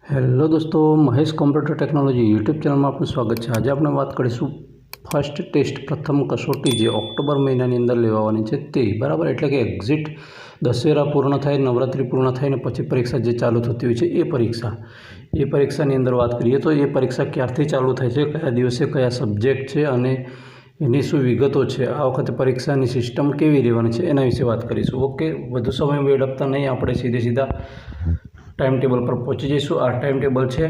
Hello દોસ્તો, Mahesh computer technology YouTube ચેનલમાં આપનું સ્વાગત છે। આજે આપણે વાત કરીશું ફર્સ્ટ ટેસ્ટ પ્રથમ કસોટી જે ઓક્ટોબર મહિનાની અંદર લેવાવાની છે તે બરાબર, એટલે કે એક્ઝિટ દશેરા પૂર્ણ થાય, નવરાત્રિ પૂર્ણ થાય ને પછી પરીક્ષા જે ચાલુ થતી હોય છે એ પરીક્ષાની અંદર વાત કરીએ તો એ પરીક્ષા ક્યારથી ચાલુ થાય છે, કયા દિવસે કયા સબ્જેક્ટ છે અને એની શું વિગતો છે, આ વખતે પરીક્ષાની સિસ્ટમ કેવી રહેવાની છે એના વિશે વાત કરીશું। ઓકે, વધુ સમય વેડફતા નહીં, આપણે સીધા ટાઈમ ટેબલ પર પહોંચી જઈશું। આ ટાઈમ ટેબલ છે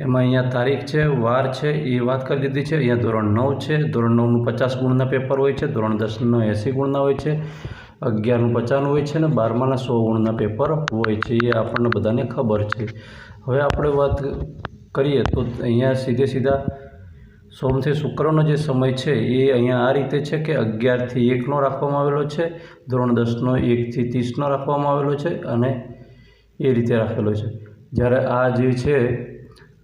એમાં અહીંયા તારીખ છે, વાર છે એ વાત કરી દીધી છે। અહીંયા ધોરણ 9 છે, ધોરણ 9નું 50 ગુણના પેપર હોય છે, ધોરણ 10નું 80 ગુણના હોય છે, 11નું 50 હોય છે અને 12માના 100 ગુણના પેપર હોય છે, એ આપણને બધાને ખબર છે। હવે આપણે વાત કરીએ તો અહીંયા સીધા સોમથી શુક્રનો જે સમય છે એ અહીંયા આ રીતે છે કે 11 થી 1નો રાખવામાં આવેલો છે, ધોરણ 10નો 1 થી 30નો રાખવામાં આવેલો છે અને એ રીતે રાખેલો છે। જ્યારે આ જે છે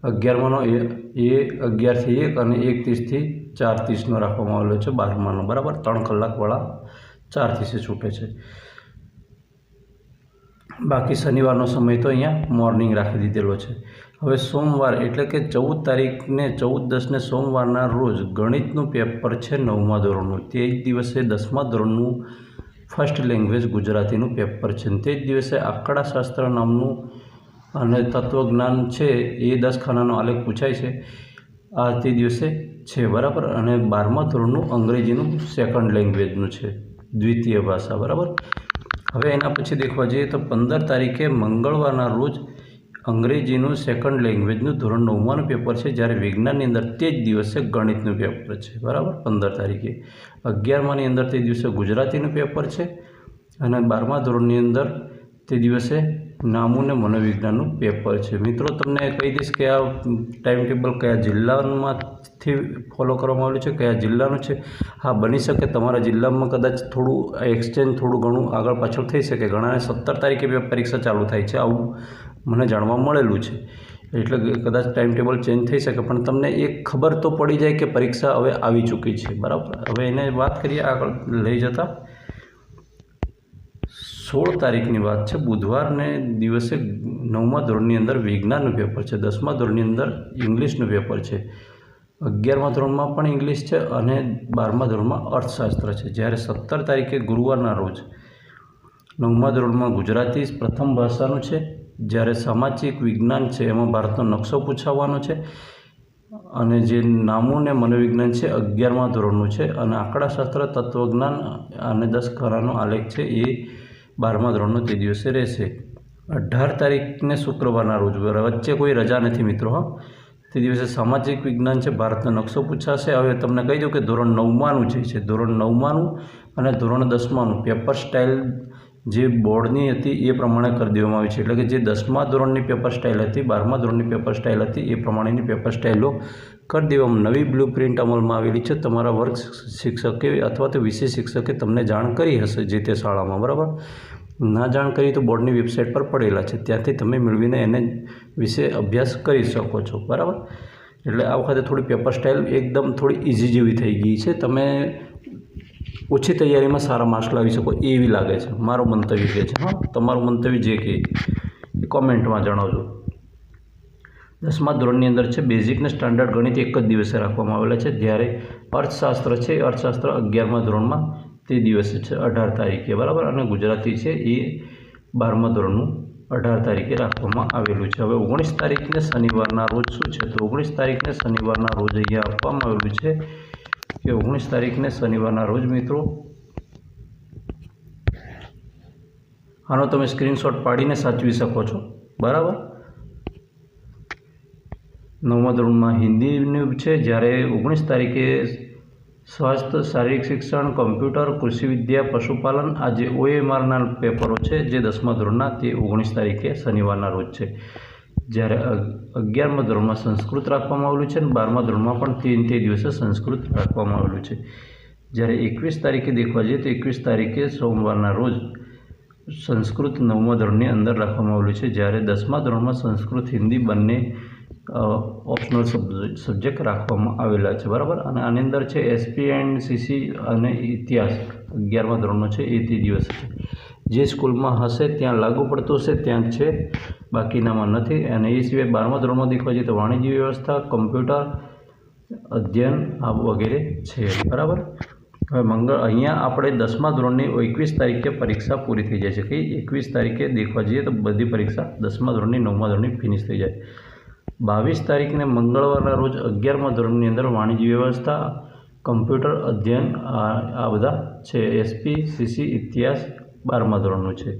11માનો એ 11 થી 1 અને 1:30 થી 4:30નો રાખવામાં આવેલો છે, 12માનો બરાબર 3 કલાકવાળા 4:30 છૂટે છે। બાકી શનિવારનો સમય તો અહીંયા મોર્નિંગ રાખી દીધેલો છે। હવે સોમવાર એટલે કે 14 તારીખને 14/10ને સોમવારના રોજ ગણિતનું પેપર છે 9મા ધોરણનું, તે જ દિવસે 10મા ધોરણનું ફર્સ્ટ લેંગ્વેજ ગુજરાતીનું પેપર છે, તે જ દિવસે આંકડાશાસ્ત્ર નામનું અને તત્વજ્ઞાન છે એ 10 ખાનાનો આલેખ પૂછાય છે, આ તે દિવસે છે બરાબર। અને 12મા ધોરણનું અંગ્રેજીનું સેકન્ડ લેંગ્વેજનું છે, દ્વિતીય ભાષા બરાબર। હવે એના પછી દેખવા જઈએ તો 15 તારીખે મંગળવારના રોજ અંગ્રેજીનું સેકન્ડ લેંગ્વેજનું ધોરણ 9માનું પેપર છે, જ્યારે વિજ્ઞાનની અંદર તે જ દિવસે ગણિતનું પેપર છે બરાબર 15 તારીખે। 11માની અંદર તે દિવસે ગુજરાતીનું પેપર છે અને 12મા ધોરણની અંદર તે દિવસે નામું ને મનોવિજ્ઞાનનું પેપર છે। મિત્રો, તમને કહી દઈશ કે આ ટાઈમ ટેબલ કયા જિલ્લામાંથી ફોલો કરવામાં આવેલું છે, કયા જિલ્લાનું છે। હા, બની શકે તમારા જિલ્લામાં કદાચ થોડું એક્સચેન્જ થોડું ઘણું આગળ પાછળ થઈ શકે, ઘણાને 17 તારીખે પરીક્ષા ચાલુ થાય છે આવું મને જાણવા મળેલું છે, એટલે કદાચ ટાઈમ ટેબલ ચેન્જ થઈ શકે, પણ તમને એક ખબર તો પડી જાય કે પરીક્ષા હવે આવી ચૂકી છે બરાબર। હવે એને વાત કરીએ આગળ લઈ જતા 16 તારીખની વાત છે, બુધવારને દિવસે 9મા ધોરણની અંદર વિજ્ઞાનનું પેપર છે, 10મા ધોરણની અંદર ઇંગ્લિશનું પેપર છે, 11મા ધોરણમાં પણ ઇંગ્લિશ છે અને 12મા ધોરણમાં અર્થશાસ્ત્ર છે। જ્યારે 17 તારીખે ગુરુવારના રોજ 9મા ધોરણમાં ગુજરાતી પ્રથમ ભાષાનું છે, જ્યારે સામાજિક વિજ્ઞાન છે એમાં ભારતનો નકશો પૂછાવાનો છે અને જે નામું ને મનોવિજ્ઞાન છે 11મા ધોરણનું છે અને આંકડાશાસ્ત્ર તત્વજ્ઞાન અને 10 ખાનાનો આલેખ છે એ 12મા ધોરણનો તે દિવસે રહેશે। 18 તારીખને શુક્રવારના રોજ, વચ્ચે કોઈ રજા નથી મિત્રો, હા, તે દિવસે સામાજિક વિજ્ઞાન છે, ભારતનો નકશો પૂછાશે। હવે તમને કહી દઉં કે ધોરણ 9માનું જે છે, ધોરણ 9માનું અને ધોરણ 10માનું પેપર સ્ટાઇલ જે બોર્ડની હતી એ પ્રમાણે કરી દેવામાં આવી છે, એટલે કે જે 10મા ધોરણની પેપર સ્ટાઇલ હતી, 12મા ધોરણની પેપર સ્ટાઇલ હતી એ પ્રમાણેની પેપર સ્ટાઇલો કરી દેવામાં નવી બ્લુ પ્રિન્ટ અમલમાં આવેલી છે। તમારા વર્ગ શિક્ષકે અથવા તો વિષય શિક્ષકે તમને જાણ કરી હશે જે તે શાળામાં બરાબર, ના જાણ કરી તો બોર્ડની વેબસાઇટ પર પડેલા છે, ત્યાંથી તમે મેળવીને એને વિશે અભ્યાસ કરી શકો છો બરાબર। એટલે આ વખતે થોડી પેપર સ્ટાઇલ એકદમ થોડી ઇઝી જેવી થઈ ગઈ છે, તમે ઓછી તૈયારીમાં સારા માર્ક્સ લાવી શકો એવી લાગે છે, મારું મંતવ્ય કહે છે। હા, તમારું મંતવ્ય જે કે કોમેન્ટમાં જણાવજો। 10મા ધોરણની અંદર છે બેઝિક ને સ્ટાન્ડર્ડ ગણિત એક જ દિવસે રાખવામાં આવેલા છે, જ્યારે અર્થશાસ્ત્ર છે, અર્થશાસ્ત્ર 11મા ધોરણમાં તે દિવસે છે 18 તારીખે બરાબર, અને ગુજરાતી છે એ 12મા ધોરણનું 18 તારીખે રાખવામાં આવેલું છે। હવે 19 તારીખને શનિવારના રોજ શું છે, તો 19 તારીખને શનિવારના રોજ અહીંયા આપવામાં આવેલું છે કે 19 તારીખને શનિવારના રોજ મિત્રો, આનો તમે સ્ક્રીનશોટ પાડીને સાચવી શકો છો બરાબર। 9મા ધોરણમાં હિન્દીનું છે, જ્યારે 19 તારીખે સ્વાસ્થ્ય, શારીરિક શિક્ષણ, કમ્પ્યુટર, કૃષિ વિદ્યા, પશુપાલન, આ જે OMRના પેપરો છે જે 10મા ધોરણના તે 19 તારીખે શનિવારના રોજ છે। જ્યારે 11મા ધોરણમાં સંસ્કૃત રાખવામાં આવેલું છે અને 12મા ધોરણમાં પણ તે દિવસે સંસ્કૃત રાખવામાં આવેલું છે। જ્યારે 21 તારીખે દેખવા જઈએ તો 21 તારીખે સોમવારના રોજ સંસ્કૃત 9મા ધોરણની અંદર રાખવામાં આવેલું છે, જ્યારે 10મા ધોરણમાં સંસ્કૃત હિન્દી બંને ઓપ્શનલ સબ્જેક્ટ રાખવામાં આવેલા છે બરાબર। અને આની અંદર છે SP એન્ડ CC અને ઇતિહાસ 11મા ધોરણનો છે એ તે દિવસ છે, જે સ્કૂલમાં હશે ત્યાં લાગુ પડતું હશે ત્યાં જ છે, બાકીનામાં નથી. અને એ સિવાય 12મા ધોરણમાં દેખવા જઈએ તો વાણિજ્ય વ્યવસ્થા, કમ્પ્યુટર અધ્યયન આ વગેરે છે. બરાબર. હવે અહીંયા આપણે 10મા ધોરણની 21 તારીખે પરીક્ષા પૂરી થઈ જાય છે. કે 21 તારીખે દેખવા જઈએ તો બધી પરીક્ષા 10મા ધોરણની 9મા ધોરણની ફિનિશ થઈ જાય. 22 તારીખને મંગળવારના રોજ 11મા ધોરણની અંદર વાણિજ્ય વ્યવસ્થા, કમ્પ્યુટર અધ્યયન આ બધા છે. એસપી, સીસી, ઇતિહાસ 12મા ધોરણનું છે.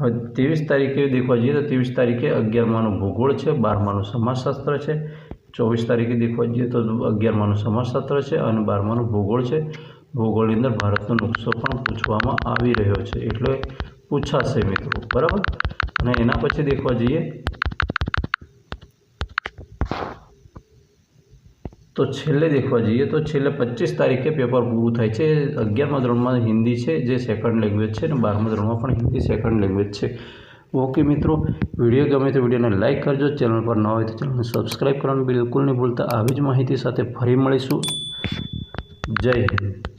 હવે 23 તારીખે દેખવા જઈએ તો 23 તારીખે 11માનું ભૂગોળ છે, 12માનું સમાજશાસ્ત્ર છે. 24 તારીખે દેખવા જઈએ તો 11માનું સમાજશાસ્ત્ર છે અને 12માનું ભૂગોળ છે. ભૂગોળની અંદર ભારતનો નકશો પણ પૂછવામાં આવી રહ્યો છે, એટલે પૂછાશે મિત્રો. બરાબર. અને એના પછી દેખવા જઈએ તો છેલ્લે 25 તારીખે પેપર પૂરું થાય છે. 11મા ધોરણમાં હિન્દી છે જે સેકન્ડ લેંગ્વેજ છે અને 12મા ધોરણમાં પણ હિન્દી સેકન્ડ લેંગ્વેજ છે. ઓકે મિત્રો, વિડીયો ગમે તો વિડીયોને લાઇક કરજો. ચેનલ પર ન હોય તો ચેનલને સબસ્ક્રાઈબ કરવાનું બિલકુલ નહીં ભૂલતા. આવી જ માહિતી સાથે ફરી મળીશું. જય હિન્દ.